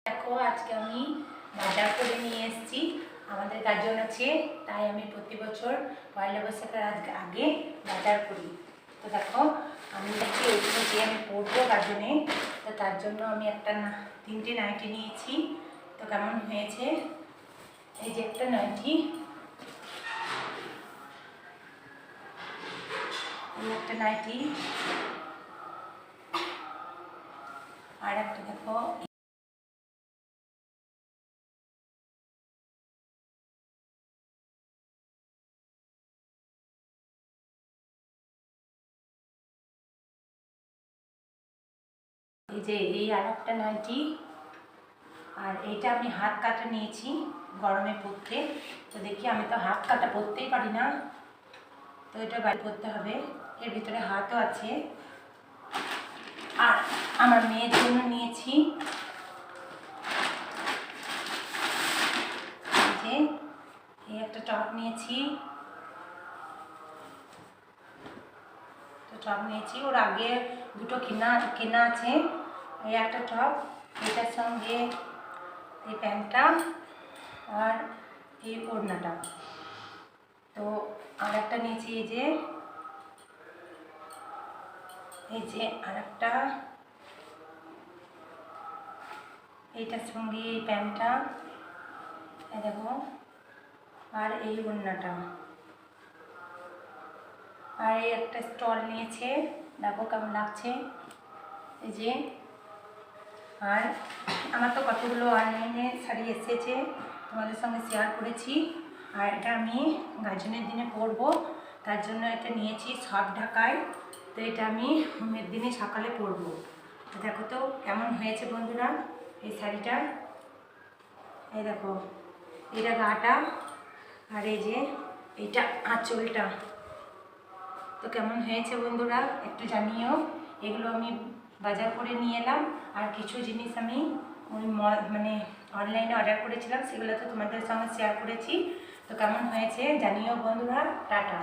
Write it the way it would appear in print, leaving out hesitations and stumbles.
দেখো আজকে আমি বাজার করে নিয়ে এসেছি। আমাদের গাজন আছে, তাই আমি প্রতি বছর পয়লা বৈশাখের আগে বাজার করি। তো দেখো আমি দেখছি এগুলো যে আমি পরবো গাজনে, তো তার জন্য আমি তিনটে নাইটি নিয়েছি। তো কেমন হয়েছে, এই যে একটা নাইটি, এই একটা নাইটি, আর একটা দেখো এই যে এই আর একটা নাইটি। আর এইটা আমি হাত কাটা নিয়েছি গরমে পরতে। তো দেখি আমি তো হাত কাটা পরতেই পারি না, তো এটা বাড়ি পরতে হবে। এর ভিতরে হাতও আছে। আর আমার মেয়ের জন্য নিয়েছি যে এই একটা টপ নিয়েছি। তো টপ নিয়েছি, ওর আগে দুটো কেনা আছে। এই একটা টপ, এটার সঙ্গে এই প্যান্টটা আর এই ওড়নাটা। তো আর একটা নিয়েছি এই যে আর একটা, এইটার সঙ্গে এই প্যান্টটা, এই দেখো, আর এই ওড়নাটা। আর এই একটা স্টল নিয়েছে, দেখো কেমন লাগছে এই যে। আর আমার তো কতগুলো অনলাইনে শাড়ি এসেছে, তোমাদের সঙ্গে শেয়ার করেছি। আর এটা আমি গাজনের দিনে পরবো, তার জন্য এটা নিয়েছি সফট ঢাকায়। তো এটা আমি হোমের দিনে সকালে পরবো। তো দেখো তো কেমন হয়েছে বন্ধুরা এই শাড়িটা। এই দেখো এটা গাটা, আর এই যে এইটা আঁচলটা। তো কেমন হয়েছে বন্ধুরা একটু জানিও। এগুলো আমি বাজার করে নিয়ে এলাম, আর কিছু জিনিস আমি ওই মানে অনলাইনে অর্ডার করেছিলাম, সেগুলো তো তোমাদের সঙ্গে শেয়ার করেছি। তো কেমন হয়েছে জানিও বন্ধুরা। টাটা।